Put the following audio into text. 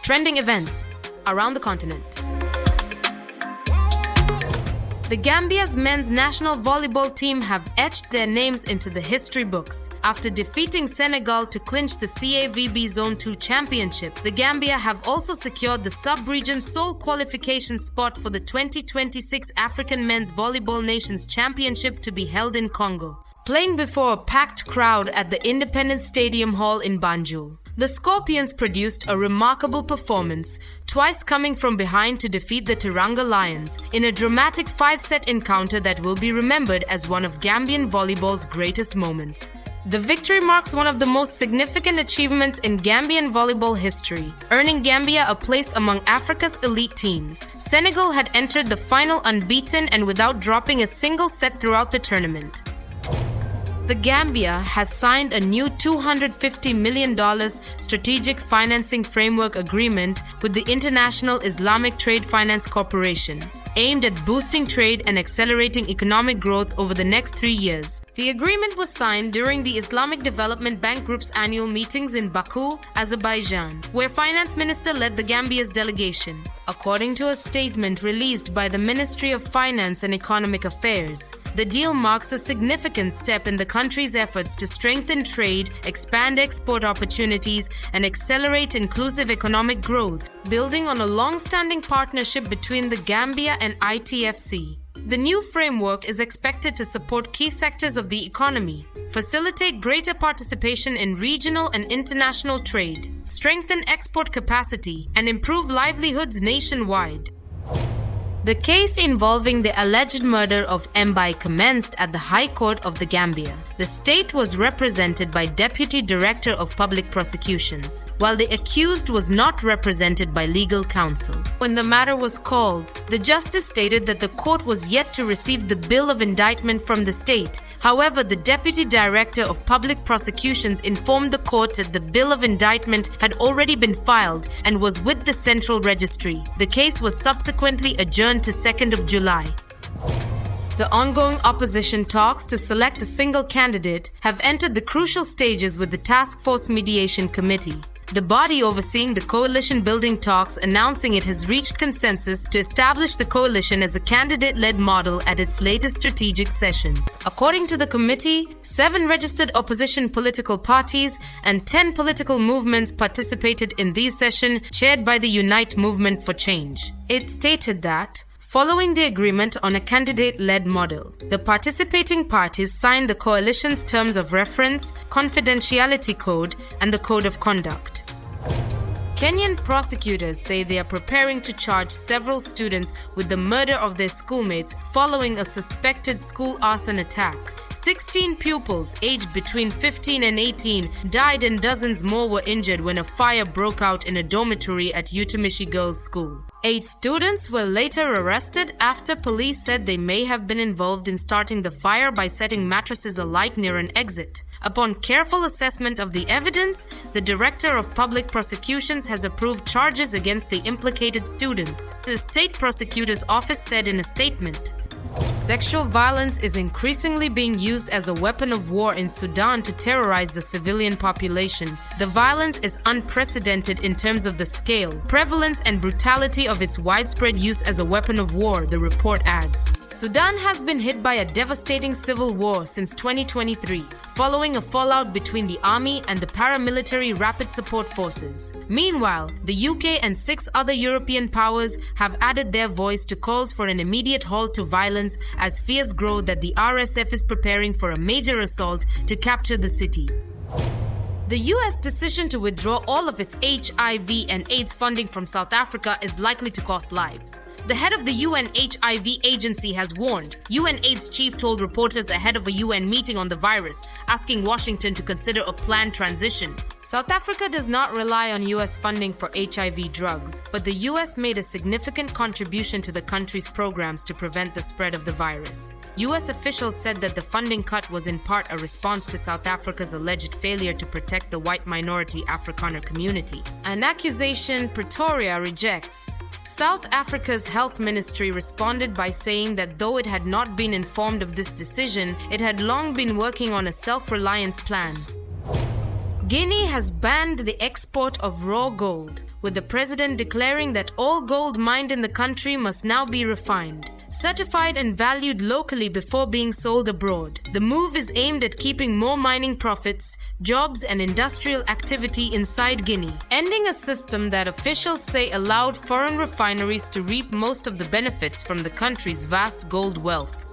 Trending events around the continent. The Gambia's men's national volleyball team have etched their names into the history books. After defeating Senegal to clinch the CAVB Zone 2 championship, the Gambia have also secured the sub-region sole qualification spot for the 2026 African Men's Volleyball Nations Championship to be held in Congo. Playing before a packed crowd at the Independence Stadium Hall in Banjul, the Scorpions produced a remarkable performance, twice coming from behind to defeat the Teranga Lions in a dramatic 5-set encounter that will be remembered as one of Gambian volleyball's greatest moments. The victory marks one of the most significant achievements in Gambian volleyball history, earning Gambia a place among Africa's elite teams. Senegal had entered the final unbeaten and without dropping a single set throughout the tournament. The Gambia has signed a new $250 million strategic financing framework agreement with the International Islamic Trade Finance Corporation, aimed at boosting trade and accelerating economic growth over the next 3 years. The agreement was signed during the Islamic Development Bank Group's annual meetings in Baku, Azerbaijan, where Finance Minister led the Gambia's delegation. According to a statement released by the Ministry of Finance and Economic Affairs, the deal marks a significant step in the country's efforts to strengthen trade, expand export opportunities, and accelerate inclusive economic growth, building on a long-standing partnership between the Gambia and ITFC. The new framework is expected to support key sectors of the economy, facilitate greater participation in regional and international trade, strengthen export capacity, and improve livelihoods nationwide. The case involving the alleged murder of Mbai commenced at the High Court of the Gambia. The state was represented by Deputy Director of Public Prosecutions, while the accused was not represented by legal counsel. When the matter was called, the justice stated that the court was yet to receive the bill of indictment from the state. However, the Deputy Director of Public Prosecutions informed the court that the bill of indictment had already been filed and was with the Central Registry. The case was subsequently adjourned to 2nd of July. The ongoing opposition talks to select a single candidate have entered the crucial stages with the Task Force Mediation Committee, the body overseeing the coalition-building talks, announcing it has reached consensus to establish the coalition as a candidate-led model at its latest strategic session. According to the committee, 7 registered opposition political parties and 10 political movements participated in this session, chaired by the Unite Movement for Change. It stated that, following the agreement on a candidate-led model, the participating parties signed the coalition's terms of reference, confidentiality code, and the code of conduct. Kenyan prosecutors say they are preparing to charge several students with the murder of their schoolmates following a suspected school arson attack. 16 pupils aged between 15 and 18 died and dozens more were injured when a fire broke out in a dormitory at Utamishi Girls' School. 8 students were later arrested after police said they may have been involved in starting the fire by setting mattresses alight near an exit. Upon careful assessment of the evidence, the Director of Public Prosecutions has approved charges against the implicated students, the State Prosecutor's Office said in a statement. Sexual violence is increasingly being used as a weapon of war in Sudan to terrorize the civilian population. The violence is unprecedented in terms of the scale, prevalence, and brutality of its widespread use as a weapon of war, the report adds. Sudan has been hit by a devastating civil war since 2023, following a fallout between the army and the paramilitary Rapid Support Forces. Meanwhile, the UK and 6 other European powers have added their voice to calls for an immediate halt to violence as fears grow that the RSF is preparing for a major assault to capture the city. The US decision to withdraw all of its HIV and AIDS funding from South Africa is likely to cost lives. The head of the UN HIV agency has warned. UN AIDS chief told reporters ahead of a UN meeting on the virus, asking Washington to consider a planned transition. South Africa does not rely on US funding for HIV drugs, but the US made a significant contribution to the country's programs to prevent the spread of the virus. US officials said that the funding cut was in part a response to South Africa's alleged failure to protect the white minority Afrikaner community. An accusation Pretoria rejects. South Africa's health ministry responded by saying that though it had not been informed of this decision, it had long been working on a self-reliance plan. Guinea has banned the export of raw gold, with the president declaring that all gold mined in the country must now be refined, certified and valued locally before being sold abroad. The move is aimed at keeping more mining profits, jobs and industrial activity inside Guinea, ending a system that officials say allowed foreign refineries to reap most of the benefits from the country's vast gold wealth.